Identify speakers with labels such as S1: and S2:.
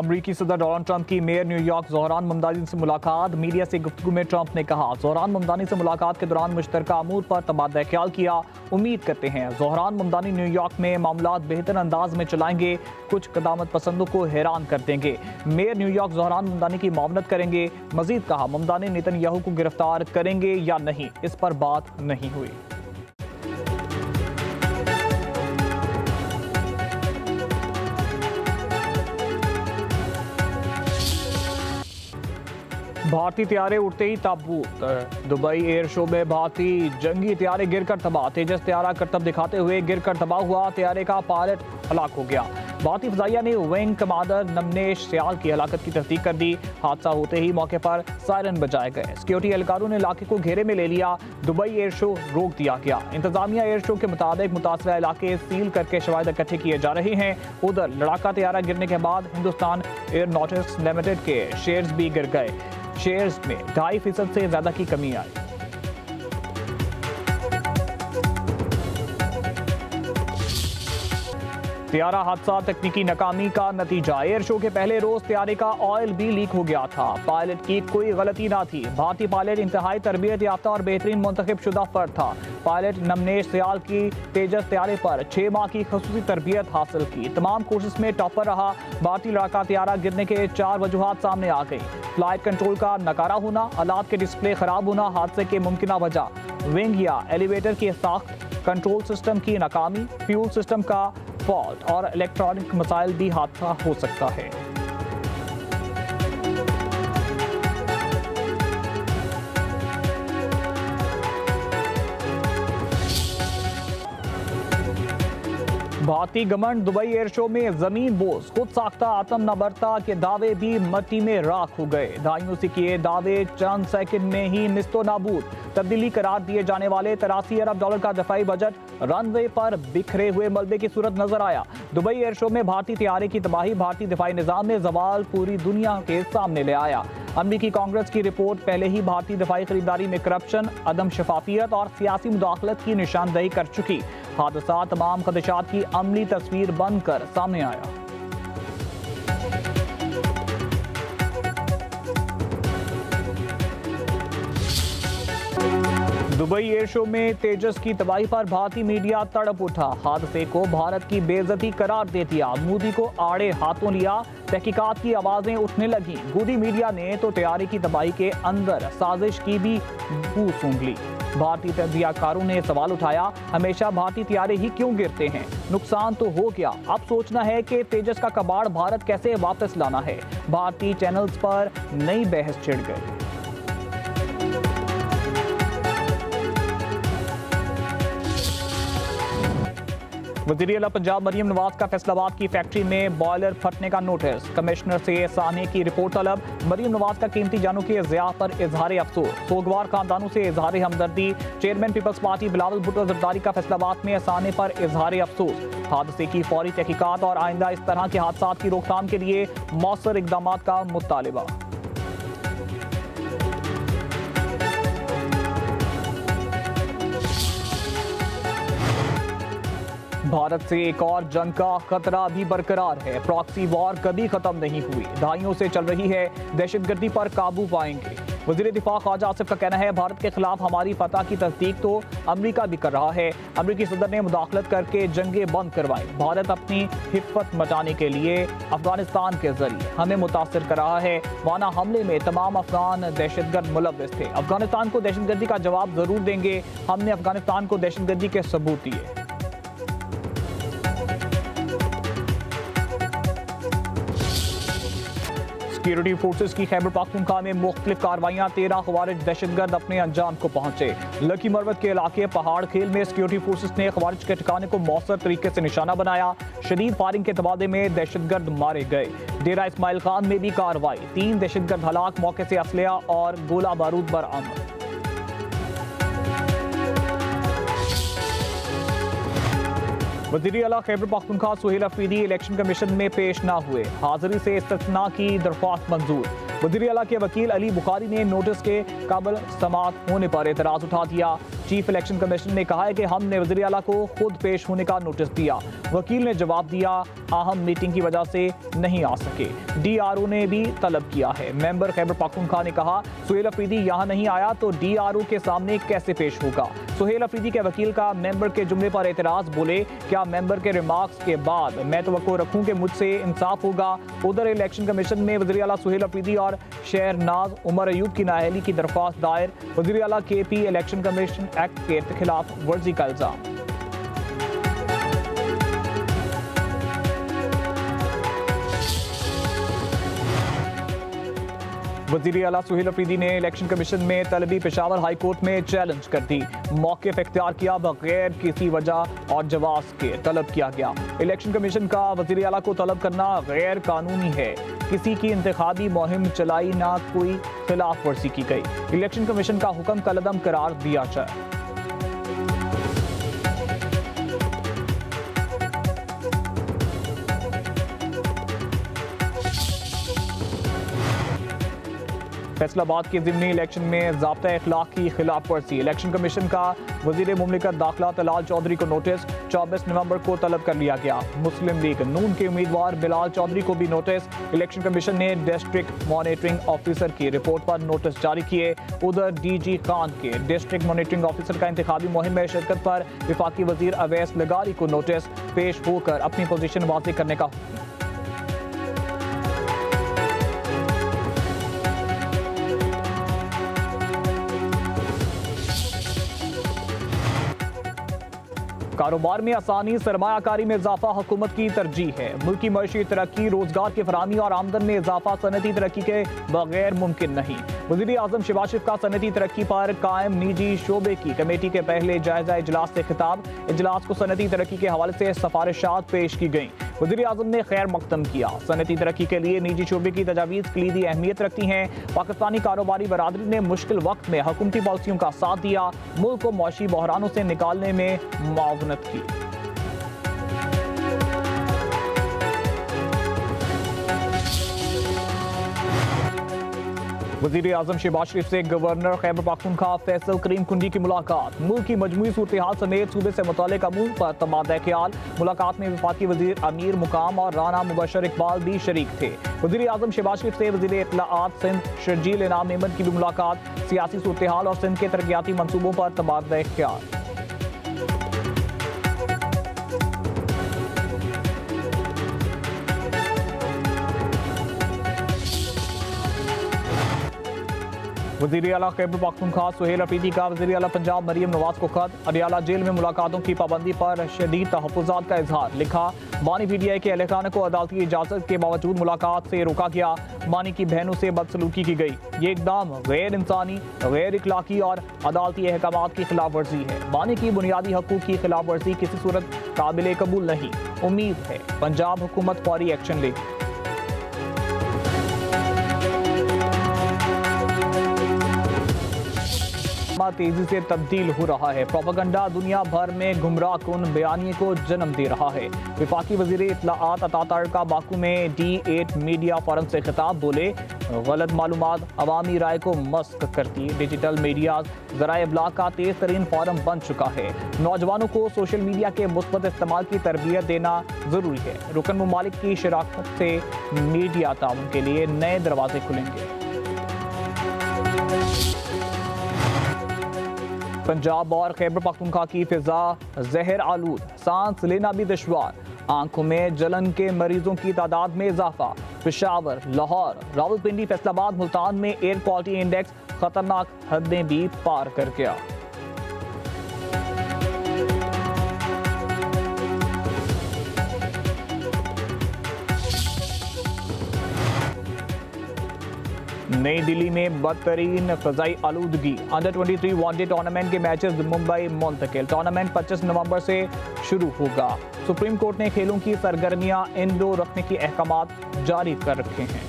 S1: अमरीकी सदर Donald Trump की मेयर न्यूयॉर्क ज़ोहरान ममदानी से मुलाकात। मीडिया से गुफ्तगू में ट्रंप ने कहा, ज़ोहरान ममदानी से मुलाकात के दौरान मुश्तरका अमूर पर तबादला ख्याल किया। उम्मीद करते हैं ज़ोहरान ममदानी न्यूयॉर्क में मामलात बेहतर अंदाज में चलाएंगे, कुछ कदामत पसंदों को हैरान कर देंगे। मेयर न्यूयॉर्क ज़ोहरान ममदानी की मामलत करेंगे। मजीद कहा, ममदानी नेतन्याहू को गिरफ्तार करेंगे या नहीं, इस पर बात नहीं हुई। भारतीय तैयारे उड़ते ही ताबूत। दुबई एयर शो में भारतीय जंगी तैयारे गिरकर तबाह। तेजस तैयारा करतब दिखाते हुए गिरकर तबाह हुआ। तैयारे का पायलट हलाक हो गया। भारतीय फजाइया ने विंग कमांडर नमनेश सियाल की हलाकत की तस्दीक कर दी। हादसा होते ही मौके पर सायरन बजाए गए। सिक्योरिटी एहलकारों ने इलाके को घेरे में ले लिया। दुबई एयर शो रोक दिया गया। इंतजामिया एयर शो के मुताबिक मुतासरा इलाके सील करके शवाहिद इकट्ठे किए जा रहे हैं। उधर लड़ाका तैयारा गिरने के बाद हिंदुस्तान एयरोनॉटिक्स लिमिटेड के शेयर्स भी गिर गए। शेयर्स में 2.5% से ज्यादा की कमी आई। तैयारा हादसा तकनीकी नाकामी का नतीजा। एयर शो के पहले रोज तैयारे का ऑयल भी लीक हो गया था। पायलट की कोई गलती ना थी। भारतीय पायलट इंतहाई तरबियत याफ्ता और बेहतरीन मुंतखब शुदा फर्द था। पायलट नमनेश सियाल की तेजस तैयारे पर 6 माह की खसूसी तरबियत हासिल की। तमाम कोर्सेज में टॉपर रहा। भारतीय लड़ाका तैयारा गिरने के 4 वजूहात सामने आ गई। फ्लाइट कंट्रोल का नकारा होना, आलात के डिस्प्ले खराब होना हादसे के मुमकिन वजह, विंग या एलिवेटर की साख्त, कंट्रोल सिस्टम की नाकामी, फ्यूल सिस्टम का फॉल्ट और इलेक्ट्रॉनिक मसाइल भी हादसा हो सकता है। भारतीय गवर्नमेंट दुबई एयर शो में जमीन बोझ, खुद साख्ता आतम नबरता के दावे भी मट्टी में राख हो गए। दाइयों से किए दावे चंद सेकंड में ही निस्तो नाबूद। तब्दीली करार दिए जाने वाले 83 अरब डॉलर का दफाई बजट रनवे पर बिखरे हुए मलबे की सूरत नजर आया। दुबई एयर शो में भारतीय तैयारे की तबाही, भारतीय दिफाई निजाम में जवाल पूरी दुनिया के सामने ले आया। अमरीकी कांग्रेस की रिपोर्ट पहले ही भारतीय दिफाई खरीदारी में करप्शन, अदम शफाफियत और सियासी मुदाखलत की निशानदेही कर चुकी। हादसा तमाम खदशात की अमली तस्वीर बनकर सामने आया। दुबई एयर शो में तेजस की तबाही पर भारतीय मीडिया तड़प उठा। हादसे को भारत की बेइज्जती करार दे दिया। मोदी को आड़े हाथों लिया। तहकीकात की आवाजें उठने लगी। गोदी मीडिया ने तो तैयारी की तबाही के अंदर साजिश की भी बू सूंघ ली। भारतीय तजियाकारों ने सवाल उठाया, हमेशा भारतीय तैयारे ही क्यों गिरते हैं? नुकसान तो हो गया, अब सोचना है कि तेजस का कबाड़ भारत कैसे वापस लाना है। भारतीय चैनल्स पर नई बहस छिड़ गई। वज़ीर आला पंजाब मरियम नवाज का फैसलाबाद की फैक्ट्री में बॉयलर फटने का नोटिस। कमिश्नर से साने की रिपोर्ट तलब। मरियम नवाज का कीमती जानों के ज़िया पर इजहार अफसोस। सोगवार खानदानों से इजहार हमदर्दी। Chairman Peoples Party Bilawal Bhutto Zardari का फैसलाबाद में साने पर इजहार अफसोस। हादसे की फौरी तहकीकात और आइंदा इस तरह के हादसा की रोकथाम के लिए मौसर इकदाम का मुतालिबा। भारत से एक और जंग का खतरा भी बरकरार है। प्रॉक्सी वॉर कभी खत्म नहीं हुई, दहाइयों से चल रही है। दहशतगर्दी पर काबू पाएंगे। वज़ीर दिफा ख्वाजा आसिफ का कहना है, भारत के खिलाफ हमारी फतह की तस्दीक तो अमरीका भी कर रहा है। अमरीकी सदर ने मुदाखलत करके जंगें बंद करवाई। भारत अपनी हिफ़्फ़त मचाने के लिए अफगानिस्तान के जरिए हमें मुतासर कर रहा है। वाना हमले में तमाम अफगान दहशतगर्द मुलव्वस थे। अफगानिस्तान को दहशतगर्दी का जवाब जरूर देंगे। हमने अफगानिस्तान को दहशतगर्दी के सबूत दिए। सिक्योरिटी फोर्सेस की खैबर पख्तूनख्वा में मुख्तलिफ कार्रवाइयां। 13 खवारिज दहशतगर्द अपने अंजाम को पहुंचे। लकी मरवत के इलाके पहाड़ खेल में सिक्योरिटी फोर्सेस ने खवारिज के ठिकाने को मौसर तरीके से निशाना बनाया। शदीद फायरिंग के तबादले में दहशतगर्द मारे गए। डेरा इस्माइल खान में भी कार्रवाई। 3 दहशतगर्द हलाक, मौके से असलहा और गोला बारूद बरामद। वज़ीर आला खैबर पख्तूनख्वा सुहेल अफरीदी इलेक्शन कमीशन में पेश ना हुए। हाजिरी से इस्तिस्ना की दरख्वास्त मंजूर। वज़ीर आला के वकील अली बुखारी ने नोटिस के काबिल समाअत होने पर एतराज़ उठा दिया। चीफ इलेक्शन कमीशन ने कहा है कि हमने वज़ीर आला को खुद पेश होने का नोटिस दिया। वकील ने जवाब दिया अहम मीटिंग की वजह से नहीं आ सके। DRO ने भी तलब किया है। मेंबर खैबर पख्तूनख्वा ने कहा सुहेल अफरीदी यहाँ नहीं आया तो DRO के सामने कैसे पेश होगा। सुहेल अफरीदी के वकील का मेंबर के जुमले पर एतराज, बोले क्या मेंबर के रिमार्क्स के बाद मैं तवक्को रखूं कि मुझसे इंसाफ होगा। उधर इलेक्शन कमीशन में वज़ीर आला सुहेल अफरीदी और शहरनाज उमर अयूब की नाअहली की दरख्वास्त दायर। वज़ीर आला KP इलेक्शन कमीशन एक्ट के खिलाफ वर्जी का इल्जाम। वज़ीर आला सुहेल अफरीदी ने इलेक्शन कमीशन में तलबी पेशावर हाई कोर्ट में चैलेंज कर दी। मौक़िफ़ इख्तियार किया, बगैर किसी वजह और जवाब के तलब किया गया। इलेक्शन कमीशन का वज़ीर आला को तलब करना गैर कानूनी है। किसी की इंतखाबी मुहिम चलाई, ना कोई खिलाफ वर्जी की गई। इलेक्शन कमीशन का हुक्म कलअदम करार दिया जाए। फैसलाबाद के ज़िमनी इलेक्शन में ज़ाब्ता अखलाक की खिलाफ वर्जी। इलेक्शन कमीशन का वज़ीर मुमलिकत दाखिला तलाल चौधरी को नोटिस 24 नवंबर को तलब कर लिया गया। मुस्लिम लीग नून के उम्मीदवार बिलाल चौधरी को भी नोटिस। इलेक्शन कमीशन ने डिस्ट्रिक्ट मॉनिटरिंग ऑफिसर की रिपोर्ट पर नोटिस जारी किए। उधर DG खान के डिस्ट्रिक्ट मॉनिटरिंग ऑफिसर का इंतखाबी मुहिम में शिरकत पर वफाकी वज़ीर अवैस लगारी को नोटिस। पेश होकर अपनी पोजीशन वाज़ेह करने का हुक्म। कारोबार में आसानी, सरमायाकारी में इजाफा हुकूमत की तरजीह है। मुल्की मईशी तरक्की, रोजगार की फराहमी और आमदन में इजाफा सनती तरक्की के बगैर मुमकिन नहीं। वज़ीर आज़म शहबाज शरीफ का सनती तरक्की पर कायम निजी शोबे की कमेटी के पहले जायजा इजलास से खिताब। इजलास को सनती तरक्की के हवाले से सिफारिशात पेश की गई। वज़ीर आज़म ने खैर मकदम किया। सनती तरक्की के लिए निजी शोबे की तजावीज़ कलीदी अहमियत रखती हैं। पाकिस्तानी कारोबारी बरादरी ने मुश्किल वक्त में हुकूमती पॉलिसियों का साथ दिया। मुल्क को मौशी बहरानों से निकालने में मुआवनत की। वज़ीर आज़म शहबाज शरीफ से गवर्नर खैबर पख्तूनख्वा फैसल करीम कुंडी की मुलाकात। मुल्क की मजमूई सूरत हाल समेत सूबे से मुताल्लिक़ अमूर पर तबादला ख्याल। मुलाकात में वफाकी वज़ीर अमीर मुकाम और राना मुबशर इकबाल भी शरीक थे। वज़ीर आज़म शहबाज शरीफ से वज़ीर इत्तलाआत सिंध शर्जील इनाम अहमद की भी मुलाकात। सियासी सूरत हाल और सिंध के तरक्याती मनसूबों पर तबादला ख्याल। वज़ीर आला खैबर पख्तूनख्वा सुहेल अफरीदी का वज़ीर आला पंजाब मरियम नवाज को खत। अडियाला जेल में मुलाकातों की पाबंदी पर शदीद तहफ़्फ़ुज़ात का इजहार। लिखा बानी PTI के अहलखाना को अदालती इजाज़त के बावजूद मुलाकात से रोका गया। बानी की बहनों से बदसलूकी की गई। ये इक़दाम गैर इंसानी, गैर इखलाकी और अदालती अहकामात की खिलाफ वर्जी है। बानी की बुनियादी हकूक़ की खिलाफ वर्जी किसी सूरत काबिल कबूल नहीं। उम्मीद है पंजाब हुकूमत फौरी एक्शन लेगी। तेजी से तब्दील हो रहा है। प्रोपेगेंडा दुनिया भर में गुमराह कुन बयानिए को जन्म दे रहा है। वफाकी वज़ीर इत्तलाआत अतातार का बाकू में D8 मीडिया फोरम से खिताब, बोले गलत मालूमात अवामी राय को मस्क करती। डिजिटल मीडिया ज़राए इब्लाग का तेज तरीन फोरम बन चुका है। नौजवानों को सोशल मीडिया के मुस्बत इस्तेमाल की तरबियत देना जरूरी है। रुकन ममालिक की शराकत से मीडिया ताउन के लिए नए दरवाजे खुलेंगे। पंजाब और खैबर पख्तूनख्वा की फिजा जहर आलूद, सांस लेना भी दुश्वार। आंखों में जलन के मरीजों की तादाद में इजाफा। पेशावर, लाहौर, रावलपिंडी, फैसलाबाद, मुल्तान में एयर क्वालिटी इंडेक्स खतरनाक हदें भी पार कर गया। नई दिल्ली में बदतरीन फजाई आलूदगी। अंडर 23 वनडे टूर्नामेंट के मैचेस मुंबई मुंतकिल। टूर्नामेंट 25 नवंबर से शुरू होगा। सुप्रीम कोर्ट ने खेलों की सरगर्मियां इंडोर रखने के अहकामात जारी कर रखे हैं।